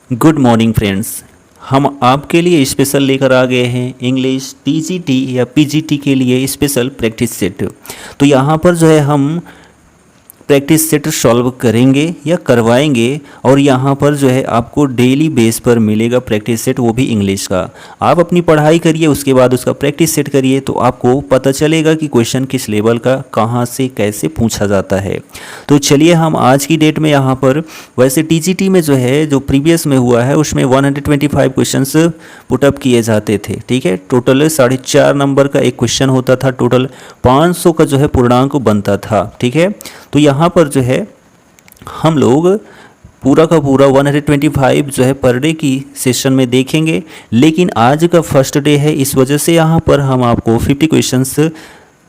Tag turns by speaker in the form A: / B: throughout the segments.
A: Good morning friends. हम आपके लिए स्पेशल लेकर आ गए हैं इंग्लिश टीजीटी या पीजीटी के लिए स्पेशल प्रैक्टिस सेट। तो यहाँ पर जो है हम प्रैक्टिस सेट सॉल्व करेंगे या करवाएंगे और यहाँ पर जो है आपको डेली बेस पर मिलेगा प्रैक्टिस सेट, वो भी इंग्लिश का। आप अपनी पढ़ाई करिए, उसके बाद उसका प्रैक्टिस सेट करिए तो आपको पता चलेगा कि क्वेश्चन किस लेवल का कहाँ से कैसे पूछा जाता है। तो चलिए हम आज की डेट में यहाँ पर वैसे टीजीटी में जो है जो प्रीवियस में हुआ है उसमें 125 क्वेश्चंस पुटअप किए जाते थे। ठीक है, टोटल 4.5 नंबर का एक क्वेश्चन होता था, टोटल 500 का जो है पूर्णांक बनता था। ठीक है, तो यहाँ पर जो है हम लोग पूरा का पूरा 125 जो है पर डे की सेशन में देखेंगे, लेकिन आज का फर्स्ट डे है, इस वजह से यहाँ पर हम आपको 50 क्वेश्चंस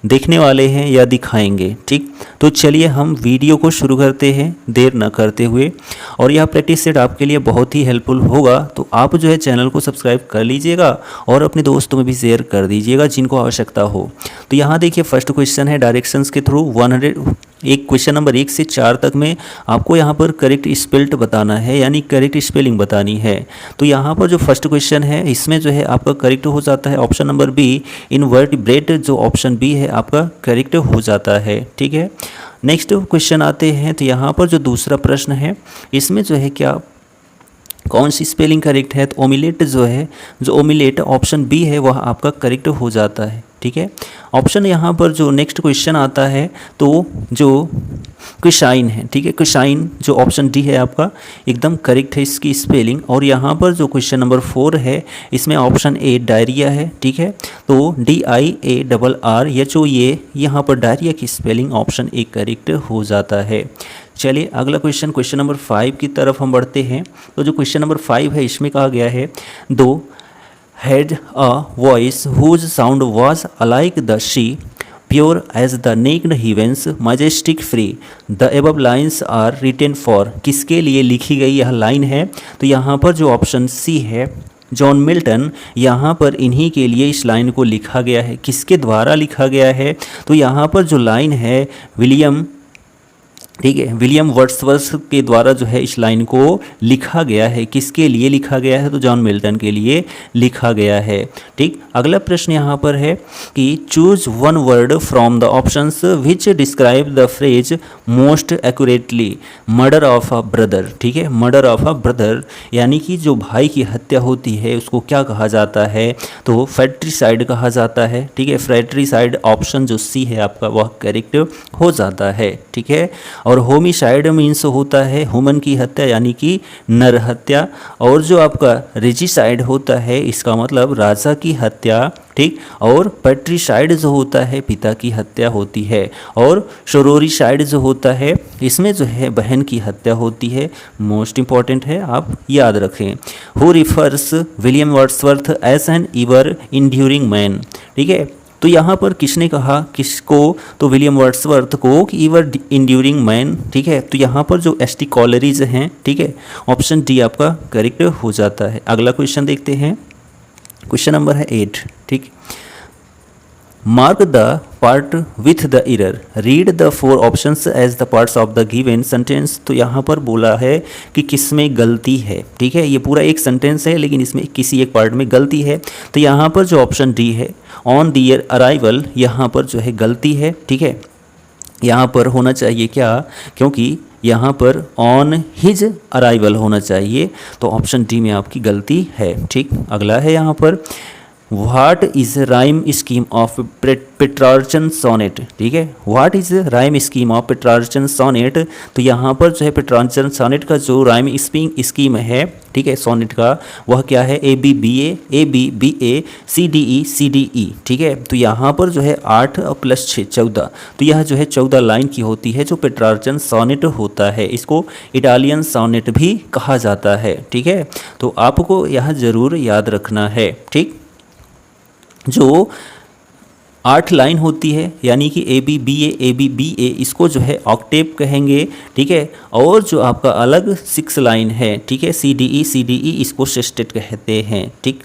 A: देखने वाले हैं या दिखाएंगे। ठीक, तो चलिए हम वीडियो को शुरू करते हैं देर न करते हुए। और यह प्रैक्टिस सेट आपके लिए बहुत ही हेल्पफुल होगा, तो आप जो है चैनल को सब्सक्राइब कर लीजिएगा और अपने दोस्तों में भी शेयर कर दीजिएगा जिनको आवश्यकता हो। तो यहाँ देखिए फर्स्ट क्वेश्चन है डायरेक्शंस के थ्रू 100 एक क्वेश्चन नंबर 1 से 4 तक में आपको यहाँ पर करेक्ट स्पेल्ट बताना है, यानी करेक्ट स्पेलिंग बतानी है। तो यहाँ पर जो फर्स्ट क्वेश्चन है इसमें जो है आपका करेक्ट हो जाता है ऑप्शन नंबर बी, इनवर्टिब्रेट जो ऑप्शन बी है आपका करेक्ट हो जाता है। ठीक है, नेक्स्ट क्वेश्चन आते हैं। तो यहाँ पर जो दूसरा प्रश्न है इसमें जो है क्या कौन सी स्पेलिंग करेक्ट है, तो ओमिलेट जो है, जो ओमिलेट ऑप्शन बी है वह आपका करेक्ट हो जाता है। ठीक है, ऑप्शन यहाँ पर जो नेक्स्ट क्वेश्चन आता है तो जो क्विशाइन है, ठीक है, क्विशाइन जो ऑप्शन डी है आपका एकदम करेक्ट है इसकी स्पेलिंग। और यहाँ पर जो क्वेश्चन नंबर 4 है इसमें ऑप्शन ए डायरिया है। ठीक है, तो DIARR ये जो ये यहाँ पर डायरिया की स्पेलिंग ऑप्शन ए करेक्ट हो जाता है। चलिए अगला क्वेश्चन, क्वेश्चन नंबर 5 की तरफ हम बढ़ते हैं। तो जो क्वेश्चन नंबर 5 है इसमें कहा गया है दो had a voice whose sound was like the sea, pure as the naked heavens, majestic free. The above lines are written for. किसके लिए लिखी गई यह लाइन है, तो यहाँ पर जो ऑप्शन सी है जॉन मिल्टन, यहाँ पर इन्हीं के लिए इस लाइन को लिखा गया है। किसके द्वारा लिखा गया है, तो यहाँ पर जो लाइन है विलियम, ठीक है, विलियम वर्ड्सवर्थ के द्वारा जो है इस लाइन को लिखा गया है। किसके लिए लिखा गया है, तो जॉन मिल्टन के लिए लिखा गया है। ठीक, अगला प्रश्न यहाँ पर है कि choose one word from the options which describe the phrase most accurately. Murder of a brother, ठीक है, मर्डर ऑफ अ ब्रदर यानी कि जो भाई की हत्या होती है उसको क्या कहा जाता है, तो फ्रैट्रिसाइड कहा जाता है। ठीक है, फ्रैट्रिसाइड ऑप्शन जो सी है आपका वह करेक्ट हो जाता है। ठीक है, और होमिसाइड मीन्स होता है ह्यूमन की हत्या यानी कि नर हत्या, और जो आपका रेजिसाइड होता है इसका मतलब राजा की हत्या। ठीक, और पैट्रिसाइड जो होता है पिता की हत्या होती है, और शोरोरिसाइड जो होता है इसमें जो है बहन की हत्या होती है। मोस्ट इंपॉर्टेंट है, आप याद रखें। Who refers William Wordsworth as an ever enduring man. ठीक है, तो यहाँ पर किसने कहा किसको, तो विलियम वर्ड्सवर्थ को कि ईवर इंड्यूरिंग मैन। ठीक है, तो यहाँ पर जो एस.टी. कॉलरीज हैं, ठीक है, ऑप्शन डी आपका करेक्ट हो जाता है। अगला क्वेश्चन देखते हैं, क्वेश्चन नंबर है 8। ठीक, mark the part with the error, read the 4 options as the parts of the given sentence. तो यहाँ पर बोला है कि किसमें गलती है। ठीक है, ये पूरा एक सेंटेंस है लेकिन इसमें किसी एक पार्ट में गलती है। तो यहाँ पर जो ऑप्शन डी है ऑन दियर अराइवल, यहाँ पर जो है गलती है। ठीक है, यहाँ पर होना चाहिए क्या, क्योंकि यहाँ पर ऑन हिज अराइवल होना चाहिए, तो ऑप्शन डी में आपकी गलती है। ठीक, अगला है यहाँ पर what is rhyme scheme of Petrarchan sonnet. ठीक है, what is rhyme scheme of Petrarchan sonnet, तो यहाँ पर जो है पेट्रार्चन सोनेट का जो राइम स्कीम है, ठीक है, सोनेट का वह क्या है, ABBA ABBA CDE CDE। ठीक है, तो यहाँ पर जो है 8 + 6 14, तो यह जो है 14 लाइन की होती है जो पेट्रार्चन सोनेट होता है। इसको इटालियन सोनेट भी कहा जाता है। ठीक है, तो आपको यह ज़रूर याद रखना है। ठीक, जो 8 लाइन होती है यानी कि ABBA इसको जो है ऑक्टेव कहेंगे। ठीक है, और जो आपका अलग 6 लाइन है, ठीक है, CDE इसको सेस्टेट कहते हैं। ठीक,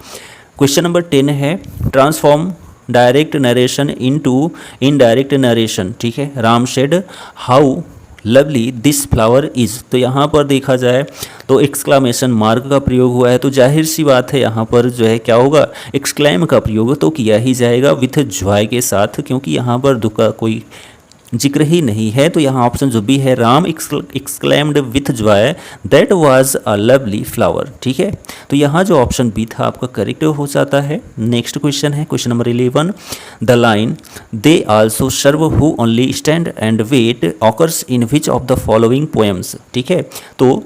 A: क्वेश्चन नंबर 10 है transform direct narration into indirect narration. ठीक है, Ram said how lovely this flower is, तो यहाँ पर देखा जाए तो एक्सक्लामेशन मार्क का प्रयोग हुआ है, तो जाहिर सी बात है यहाँ पर जो है क्या होगा, एक्सक्लेम का प्रयोग तो किया ही जाएगा विथ जॉय के साथ, क्योंकि यहाँ पर दुख का कोई जिक्र ही नहीं है। तो यहाँ ऑप्शन जो बी है, Ram exclaimed with Joy that was a lovely flower. ठीक है, तो यहाँ जो ऑप्शन बी था आपका करेक्ट हो जाता है। नेक्स्ट क्वेश्चन है question number 11, the line they also serve who only stand and wait occurs in which of the following poems. ठीक है, तो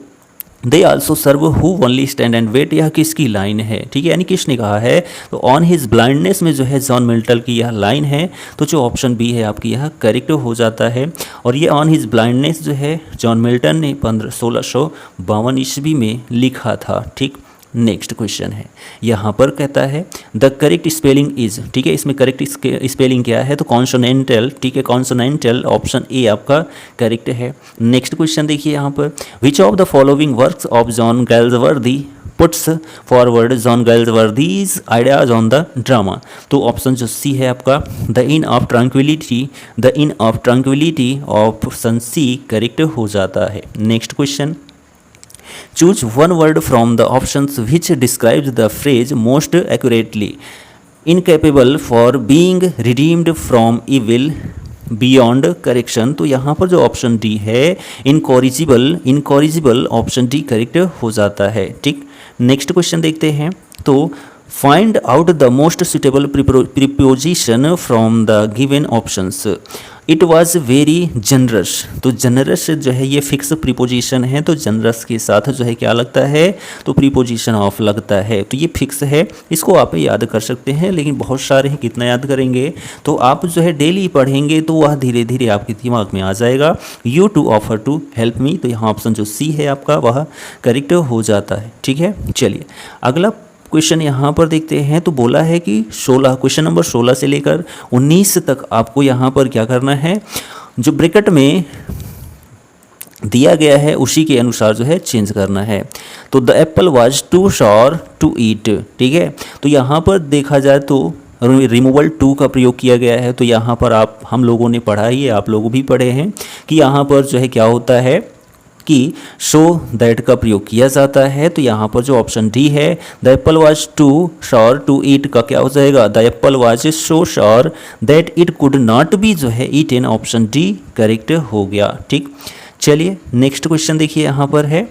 A: they also serve who only stand and wait, यह किसकी लाइन है? ठीक है, यानी किसने कहा है? तो ऑन हिज ब्लाइंडनेस में जो है जॉन मिल्टन की यह लाइन है, तो जो ऑप्शन बी है आपकी यह करेक्ट हो जाता है। और ये ऑन हिज ब्लाइंडनेस जो है जॉन मिल्टन ने 1652 ईस्वी में लिखा था। ठीक, नेक्स्ट क्वेश्चन है, यहाँ पर कहता है द करेक्ट स्पेलिंग इज, ठीक है, इसमें करेक्ट स्पेलिंग क्या है? तो कॉन्सोनेंटल। ठीक है, कॉन्सोनेंटल, ऑप्शन ए आपका करेक्ट है। नेक्स्ट क्वेश्चन देखिए यहाँ पर, which of the following works of John Galsworthy puts forward John Galsworthy's ideas on the drama. तो ऑप्शन जो सी है आपका the inn of tranquillity, the inn of tranquillity of son C correct हो जाता है। Next question, choose one word from the options which describes the phrase most accurately. Incapable for being redeemed from evil beyond correction, तो यहाँ पर जो option D है incorrigible option D correct हो जाता है। ठीक, नेक्स्ट क्वेश्चन देखते हैं, तो find out the most suitable preposition from the given options. It was very generous, तो जनरस जो है ये फिक्स प्रीपोजिशन है, तो जनरस के साथ जो है क्या लगता है? तो प्रीपोजिशन ऑफ लगता है, तो ये फिक्स है, इसको आप याद कर सकते हैं। लेकिन बहुत सारे हैं, कितना याद करेंगे? तो आप जो है डेली पढ़ेंगे तो वह धीरे धीरे आपके दिमाग में आ जाएगा। You too offer to help me, तो यहाँ ऑप्शन जो सी है आपका वह करेक्ट हो जाता है। ठीक है, चलिए अगला क्वेश्चन यहाँ पर देखते हैं, तो बोला है कि 16 क्वेश्चन नंबर 16 से लेकर 19 तक आपको यहाँ पर क्या करना है, जो ब्रैकेट में दिया गया है उसी के अनुसार जो है चेंज करना है। तो the apple was too sure to eat. ठीक है, तो यहाँ पर देखा जाए तो रिमूवल टू का प्रयोग किया गया है, तो यहाँ पर हम लोगों ने पढ़ा ही है, आप लोग भी पढ़े हैं कि यहाँ पर जो है क्या होता है कि शो दैट का प्रयोग किया जाता है। तो यहाँ पर जो ऑप्शन डी है the apple was too sure to eat का क्या हो जाएगा? The apple was so sure that it could not be जो है ईटन, ऑप्शन डी करेक्ट हो गया। ठीक, चलिए नेक्स्ट क्वेश्चन देखिए, यहाँ पर है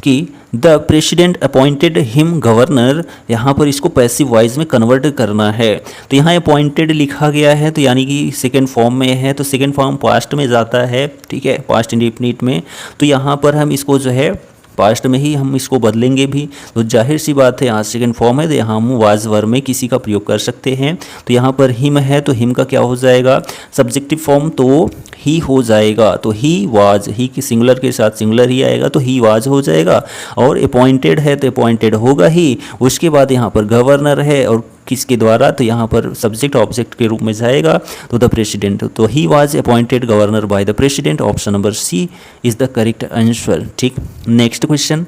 A: कि the president appointed him governor, यहाँ पर इसको पैसिव वॉइस में कन्वर्ट करना है। तो यहाँ अपॉइंटेड लिखा गया है, तो यानी कि सेकेंड फॉर्म में है, तो सेकेंड फॉर्म पास्ट में जाता है। ठीक है, पास्ट इंडेफिनिट में, तो यहाँ पर हम इसको जो है पास्ट में ही हम इसको बदलेंगे भी, तो जाहिर सी बात है यहाँ सेकेंड फॉर्म है, तो यहाँ हम वाज वर में किसी का प्रयोग कर सकते हैं। तो यहाँ पर हिम है, तो हिम का क्या हो जाएगा? सब्जेक्टिव फॉर्म तो ही हो जाएगा, तो ही वाज, ही की सिंगुलर के साथ सिंगुलर ही आएगा, तो ही वाज हो जाएगा। और अपॉइंटेड है तो अपॉइंटेड होगा ही, उसके बाद यहाँ पर गवर्नर है और किसके द्वारा? तो यहाँ पर सब्जेक्ट ऑब्जेक्ट के रूप में जाएगा, तो द प्रेसिडेंट, तो he was appointed governor by the president, option number C is the correct answer. ठीक, next question,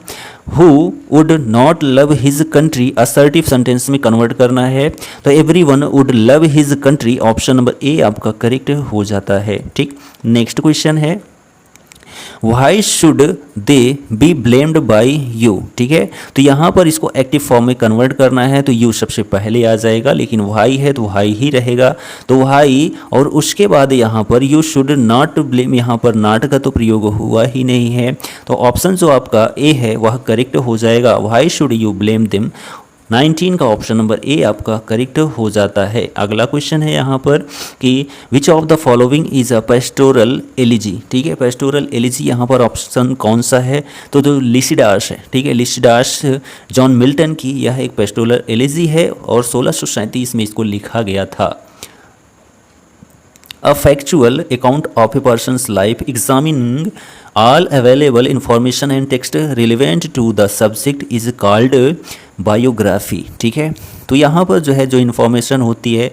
A: who would not love his country, assertive sentence में कन्वर्ट करना है, तो everyone would love his country, option number A आपका correct हो जाता है। ठीक, नेक्स्ट क्वेश्चन है why should they be blamed by you. ठीक है, तो यहाँ पर इसको एक्टिव फॉर्म में कन्वर्ट करना है, तो यू सबसे पहले आ जाएगा, लेकिन वाई है तो वाई ही रहेगा, तो वाई, और उसके बाद यहाँ पर यू शुड नॉट ब्लेम, यहाँ पर नॉट का तो प्रयोग हुआ ही नहीं है, तो ऑप्शन जो आपका ए है वह करेक्ट हो जाएगा। Why should you blame them, 19 का ऑप्शन नंबर ए आपका करेक्ट हो जाता है। अगला क्वेश्चन है यहाँ पर कि विच of the following is a pastoral elegy. ठीक है, पेस्टोरल एलिजी यहाँ पर ऑप्शन कौन सा है? तो जो लिसिडास है, ठीक है, लिसिडास जॉन मिल्टन की यह एक पेस्टोरल एलिजी है और 1637 में इसको लिखा गया था। A factual account of a person's life examining all available information and text relevant to the subject is called biography। ठीक है, तो यहाँ पर जो है जो इन्फॉर्मेशन होती है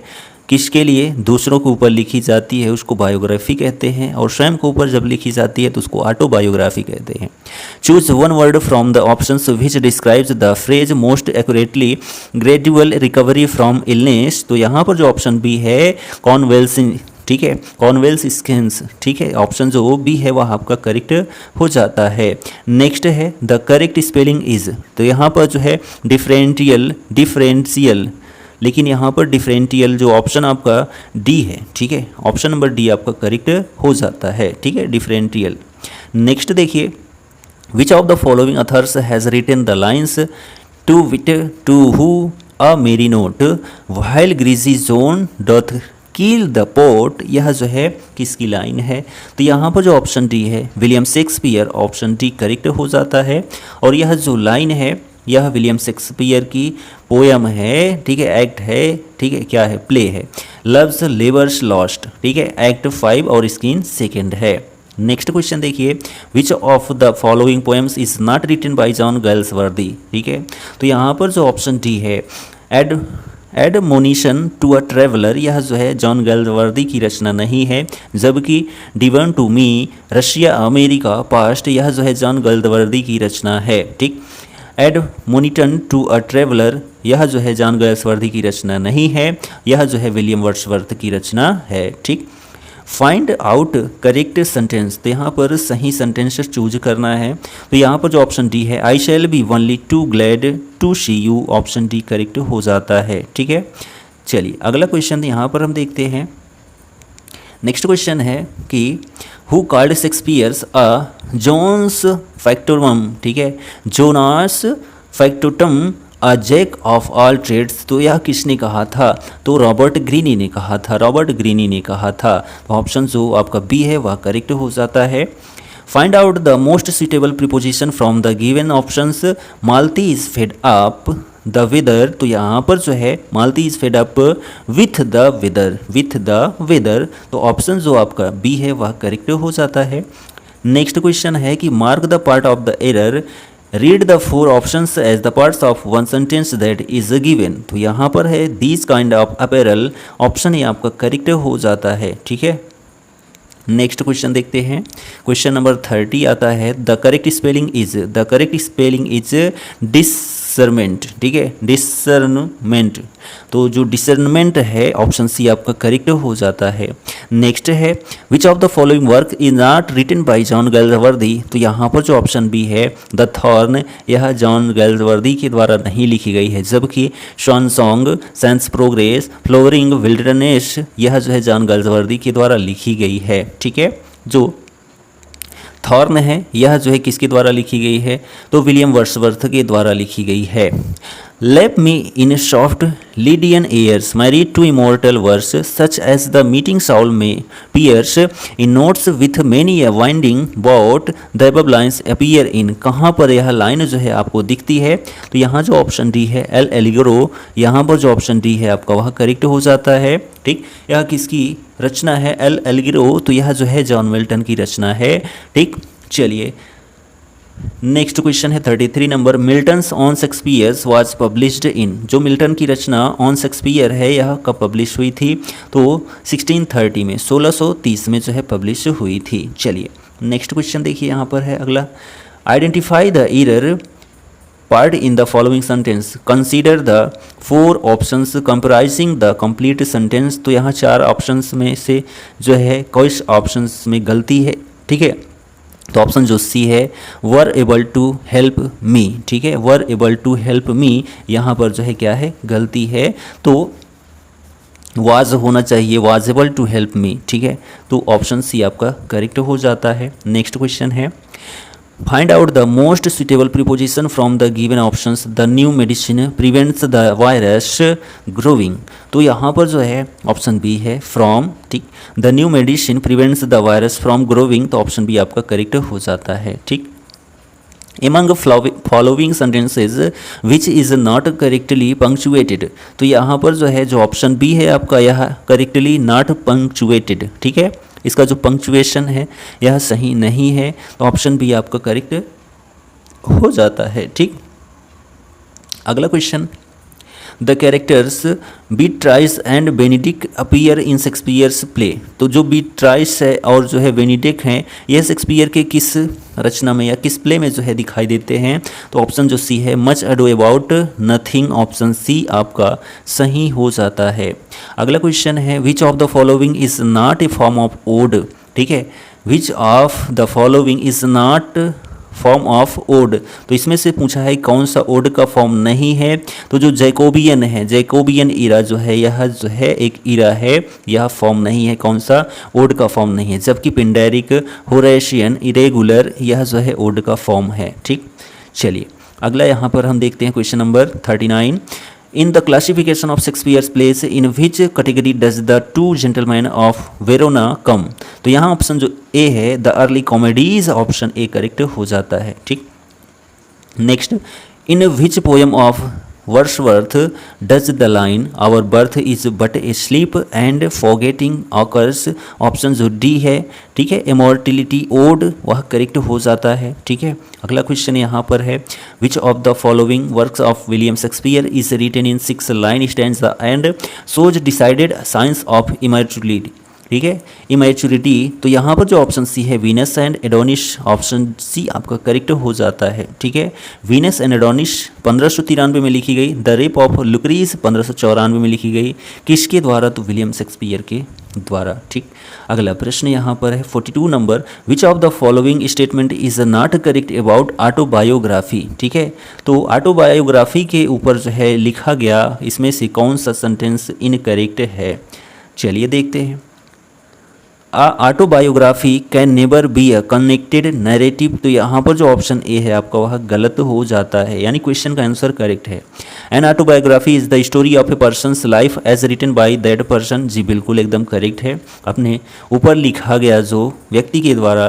A: किसके लिए? दूसरों के ऊपर लिखी जाती है उसको बायोग्राफी कहते हैं, और स्वयं के ऊपर जब लिखी जाती है तो उसको ऑटोबायोग्राफी कहते हैं। Choose one word from the options which describes the phrase most accurately, gradual recovery from illness, तो यहाँ पर जो ऑप्शन बी है ठीक है, कॉन्वेल्स स्किन्स, ठीक है, ऑप्शन जो बी है वह आपका करेक्ट हो जाता है। नेक्स्ट है द करेक्ट स्पेलिंग इज, तो यहाँ पर जो है डिफरेंशियल, लेकिन यहाँ पर डिफरेंशियल जो ऑप्शन आपका डी है, ठीक है, ऑप्शन नंबर डी आपका करेक्ट हो जाता है, ठीक है, डिफरेंशियल। नेक्स्ट देखिए, which of the following authors has written the lines to wit to who a merry note while greasy Joan doth keel the pot, यह जो है किसकी लाइन है? तो यहाँ पर जो ऑप्शन डी है William Shakespeare, option D correct हो जाता है। और यह जो लाइन है यह विलियम शेक्सपियर की पोयम है, ठीक है, एक्ट है, ठीक है, क्या है, प्ले है, लव्स लेबर्स लॉस्ट, ठीक है, एक्ट 5 और स्क्रीन सेकेंड है। नेक्स्ट क्वेश्चन देखिए, which of the following poems is not written by John Galsworthy, ठीक है, तो यहाँ पर जो ऑप्शन डी है एडमोनिशन टू अ ट्रेवलर, यह जो है जॉन गैल्सवर्दी की रचना नहीं है, जबकि Devon to me Russia America past, यह जो है जॉन गैल्सवर्दी की रचना है, ठीक। एडमोनिटन टू अ ट्रेवलर, यह जो है जॉन गैल्सवर्दी की रचना नहीं है, यह जो है विलियम वर्ड्सवर्थ की रचना है, ठीक। फाइंड आउट करेक्ट सेंटेंस, तो यहाँ पर सही सेंटेंस चूज करना है, तो यहाँ पर जो ऑप्शन डी है I shall be only too glad to see you, option D correct हो जाता है, ठीक है। चलिए अगला क्वेश्चन यहाँ पर हम देखते हैं। नेक्स्ट क्वेश्चन है कि who called Shakespeare's a Johannes factotum, ठीक है, Johannes factotum a jack of all trades, तो यह किसने कहा था? तो रॉबर्ट ग्रीनी ने कहा था, रॉबर्ट ग्रीनी ने कहा था। तो ऑप्शन जो आपका बी है वह करेक्ट हो जाता है। Find out the most suitable preposition from the given options, Malti is fed up the weather, तो यहाँ पर जो है Malti is fed up with the weather, with the weather, तो ऑप्शन जो आपका बी है वह करेक्ट हो जाता है। नेक्स्ट क्वेश्चन है कि mark the part of the error, read the 4 options as the parts of one sentence that is given, तो यहाँ पर है these kind of apparel, option ये आपका करेक्ट हो जाता है, ठीक है। नेक्स्ट क्वेश्चन देखते हैं, क्वेश्चन नंबर 30 आता है the correct spelling is, the correct spelling is discernment, ठीक है, डिसर्नमेंट, तो जो डिसर्नमेंट है ऑप्शन सी आपका करेक्ट हो जाता है। नेक्स्ट है which of the following work is not written by John Galsworthy, तो यहाँ पर जो ऑप्शन बी है द थॉर्न, यह जॉन गैल्सवर्दी के द्वारा नहीं लिखी गई है, जबकि swan song, saint's progress, flowering wilderness, यह जो है जॉन गैल्सवर्दी के द्वारा लिखी गई है, ठीक है। जो थॉर्न है यह जो है किसके द्वारा लिखी गई है? तो विलियम वर्ड्सवर्थ के द्वारा लिखी गई है। Let me in soft Lydian airs my read to immortal verse such as the meeting soul may pierce in notes with many a winding bout the above lines appear in, कहाँ पर यह line जो है आपको दिखती है? तो यहाँ जो ऑप्शन डी है एल एलिगरो, यहाँ पर जो ऑप्शन डी है आपका वह करेक्ट हो जाता है, ठीक। यह किसकी रचना है? एल एलिगरो, तो यह जो है जॉन मिल्टन की रचना है, ठीक। चलिए नेक्स्ट क्वेश्चन है 33 number, Milton's on Shakespeare's was published in, जो मिल्टन की रचना ऑन शेक्सपियर है यह कब पब्लिश हुई थी? तो 1630 में, 1630 में जो है पब्लिश हुई थी। चलिए नेक्स्ट क्वेश्चन देखिए, यहाँ पर है अगला, identify the error part in the following sentence, consider the 4 options comprising the complete sentence, तो यहाँ 4 ऑप्शंस में से जो है कुछ ऑप्शंस में गलती है, ठीक है। तो ऑप्शन जो सी है were able to help me, ठीक है, were able to help me, यहाँ पर जो है क्या है गलती है, तो वाज होना चाहिए, was able to help me, ठीक है, तो ऑप्शन सी आपका करेक्ट हो जाता है। नेक्स्ट क्वेश्चन है find out the most suitable preposition from the given options, the new medicine prevents the virus growing, तो यहाँ पर जो है ऑप्शन बी है फ्रॉम, ठीक, the new medicine prevents the virus from growing, तो ऑप्शन बी आपका करेक्ट हो जाता है, ठीक। Among following sentences which is not correctly punctuated, तो यहाँ पर जो है जो ऑप्शन बी है आपका यह करेक्टली नॉट पंक्चुएटेड, ठीक है, इसका जो पंक्चुएशन है यह सही नहीं है, तो ऑप्शन बी आपका करेक्ट हो जाता है, ठीक। अगला question, the characters Beatrice and Benedick appear in Shakespeare's play. तो जो बीट्राइस है और जो है बेनिडिक हैं, यह शेक्सपियर के किस रचना में या किस प्ले में जो है दिखाई देते हैं? तो ऑप्शन जो सी है much ado about nothing, option C आपका सही हो जाता है। अगला क्वेश्चन है which of the following is not a form of ode. ठीक है, which of the following is not form of ode. तो इसमें से पूछा है कौन सा ओड का फॉर्म नहीं है? तो जो जैकोबियन है, जैकोबियन इरा जो है, यह जो है एक इरा है, यह फॉर्म नहीं है। कौन सा? ओड का फॉर्म नहीं है। जबकि पिंडेरिक, होरेशियन, इरेगुलर, यह जो है ओड का फॉर्म है। ठीक, चलिए अगला यहाँ पर हम देखते हैं question number 39। In the classification of Shakespeare's plays in which category does the two gentlemen of Verona come. तो यहाँ ऑप्शन जो ए है the early comedies, option A correct हो जाता है। ठीक, next, in which poem of Wordsworth does the line our birth is but a sleep and forgetting occurs, option जो D है। ठीक है, इमॉर्टिलिटी ओड, वह करेक्ट हो जाता है। ठीक है, अगला क्वेश्चन यहाँ पर है which of the following works of William Shakespeare is written in 6 line stanza and shows decided signs of immaturity. ठीक है, इमैच्योरिटी, तो यहाँ पर जो ऑप्शन सी है वीनस एंड एडोनिश, ऑप्शन सी आपका करेक्ट हो जाता है। ठीक है, वीनस एंड एडोनिश 1593 में लिखी गई। द रेप ऑफ लुक्रीज 1594 में लिखी गई। किसके द्वारा? तो विलियम शेक्सपियर के द्वारा। ठीक, अगला प्रश्न यहाँ पर है 42 number which of the following statement is not correct about autobiography. ठीक है, तो ऑटोबायोग्राफी के ऊपर जो है लिखा गया, इसमें से कौन सा सेंटेंस इनकरेक्ट है? चलिए देखते हैं। Autobiography can never be a connected narrative. तो यहाँ पर जो ऑप्शन ए है आपका वह गलत हो जाता है, यानी क्वेश्चन का आंसर करेक्ट है। An autobiography is the story of a person's life as written by that person. जी बिल्कुल एकदम करेक्ट है। अपने ऊपर लिखा गया जो व्यक्ति के द्वारा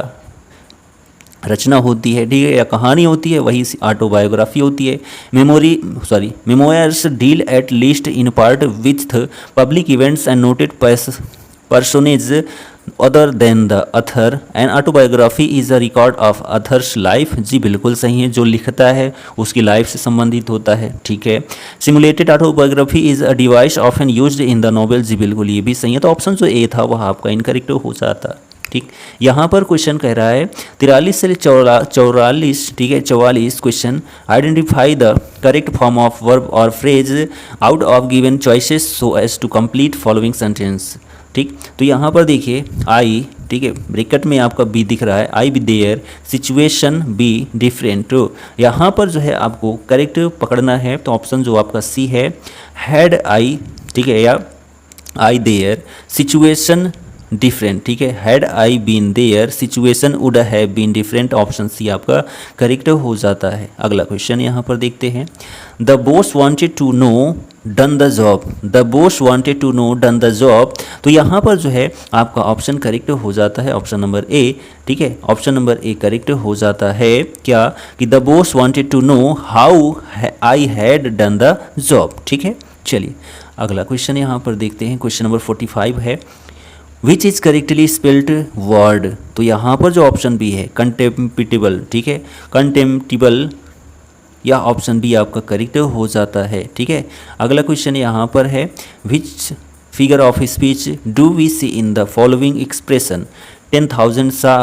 A: रचना होती है, ठीक है, या कहानी होती है, वही ऑटोबायोग्राफी होती है। Memoirs deal at least in part with public events and noted personage other than the author. An autobiography is a record of author's life. जी बिल्कुल सही है, जो लिखता है उसकी लाइफ से संबंधित होता है। ठीक है, simulated autobiography is a device often used in the novel. जी बिल्कुल ये भी सही है। तो ऑप्शन जो ए था वह आपका इनकरेक्ट हो जाता। ठीक, यहाँ पर क्वेश्चन कह रहा है 43 से 44, ठीक है 44 question, identify the correct form of verb or phrase out of given choices so as to complete following sentence. ठीक, तो यहाँ पर देखिए आई, ठीक है, ब्रैकेट में आपका बी दिख रहा है, I be there, situation be different. तो यहाँ पर जो है आपको करेक्ट पकड़ना है। तो ऑप्शन जो आपका सी है हैड आई, ठीक है, या आई देयर, सिचुएशन डिफरेंट। ठीक है, had I been there, situation would have been different, option C आपका करेक्ट हो जाता है। अगला क्वेश्चन यहाँ पर देखते हैं। The boss wanted to know done the job. The boss wanted to know done the job. तो यहाँ पर जो है आपका ऑप्शन करेक्ट हो जाता है, ऑप्शन नंबर ए। ठीक है, ऑप्शन नंबर ए करेक्ट हो जाता है। क्या कि the boss wanted to know how I had done the job. ठीक है, चलिए अगला क्वेश्चन यहाँ पर देखते हैं। क्वेश्चन नंबर 45 है which is correctly spelled word. तो यहाँ पर जो ऑप्शन बी है कंटेम्पिटेबल, ठीक है, कंटेम्पिटेबल, या ऑप्शन बी आपका करेक्ट हो जाता है। ठीक है, अगला क्वेश्चन यहाँ पर है which figure of speech do we see in the following expression 10,000 saw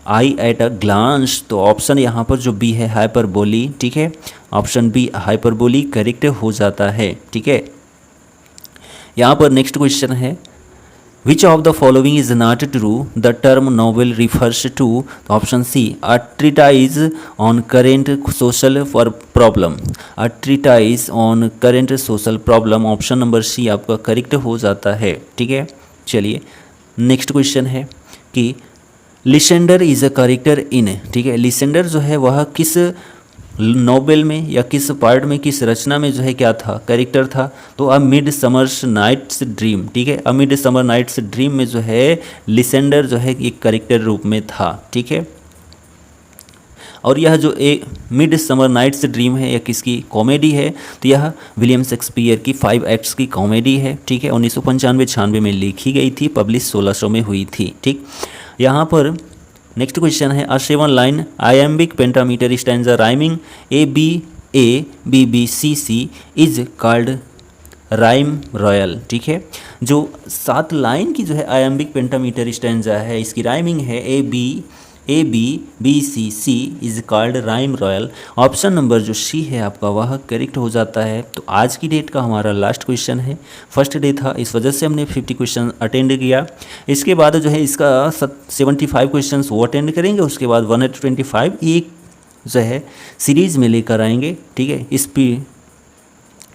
A: I at a glance. तो ऑप्शन यहाँ पर जो बी है हाइपरबोली। ठीक है, ऑप्शन बी हाइपरबोली करेक्ट हो जाता है। ठीक है, यहाँ पर नेक्स्ट क्वेश्चन है Which of the following is not true? The term novel refers to, option C, a treatise on current social problem. A treatise on current social problem, option number C आपका correct हो जाता है। ठीक है, चलिए next question है कि लिसेंडर is a character in. ठीक है, लिसेंडर जो है वह किस नोवेल में या किस पार्ट में, किस रचना में जो है क्या था, कैरेक्टर था? तो a midsummer's night's dream. ठीक है, a midsummer night's dream में जो है लिसेंडर जो है एक कैरेक्टर रूप में था। ठीक है, और यह जो एक मिड समर नाइट्स ड्रीम है यह किसकी कॉमेडी है? तो यह विलियम शेक्सपियर की 5 एक्ट्स की कॉमेडी है। ठीक है, 1995-96 में लिखी गई थी, पब्लिश 1600 में हुई थी। ठीक, यहाँ पर नेक्स्ट क्वेश्चन है a 7 line iambic pentameter stanza rhyming A B C C is called rhyme royal, ठीक है। जो 7 लाइन की जो है आयम्बिक पेंटामीटर स्टैंजा है, इसकी राइमिंग है A B B C C is called rhyme royal. Option number जो सी है आपका वह करेक्ट हो जाता है। तो आज की डेट का हमारा लास्ट क्वेश्चन है, फर्स्ट डे था, इस वजह से हमने 50 क्वेश्चन अटेंड किया। इसके बाद जो है इसका 75 क्वेश्चन वो अटेंड करेंगे, उसके बाद 125 एक जो है सीरीज में लेकर आएंगे, ठीक है,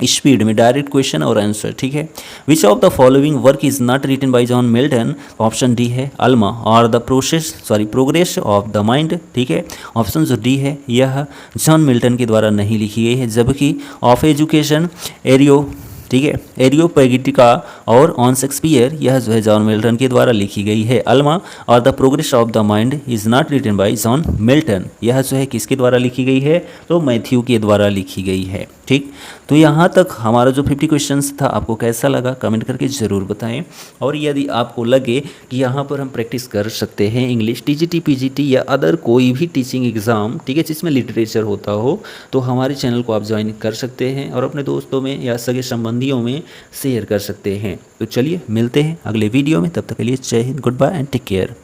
A: स्पीड में डायरेक्ट क्वेश्चन और आंसर, ठीक है। Which of the following work is not written by John Milton, option D है अल्मा और the progress of the mind, ठीक है। ऑप्शन जो डी है यह जॉन मिल्टन के द्वारा नहीं लिखी गई है, जबकि ऑफ एजुकेशन एरियो, ठीक है, एरियोपेगिटिका और ऑन शेक्सपियर यह जो है जॉन मिल्टन के द्वारा लिखी गई है। अल्मा और the progress of the mind is not written by John Milton, यह जो है किसके द्वारा लिखी गई है, तो मैथ्यू के द्वारा लिखी गई है, ठीक। तो यहाँ तक हमारा जो 50 क्वेश्चंस था आपको कैसा लगा कमेंट करके ज़रूर बताएं। और यदि आपको लगे कि यहाँ पर हम प्रैक्टिस कर सकते हैं इंग्लिश टीजीटी पीजीटी या अदर कोई भी टीचिंग एग्ज़ाम, ठीक है, जिसमें लिटरेचर होता हो, तो हमारे चैनल को आप ज्वाइन कर सकते हैं और अपने दोस्तों में या सगे संबंधियों में शेयर कर सकते हैं। तो चलिए मिलते हैं अगले वीडियो में, तब तक के लिए Jai Hind, good bye and take care.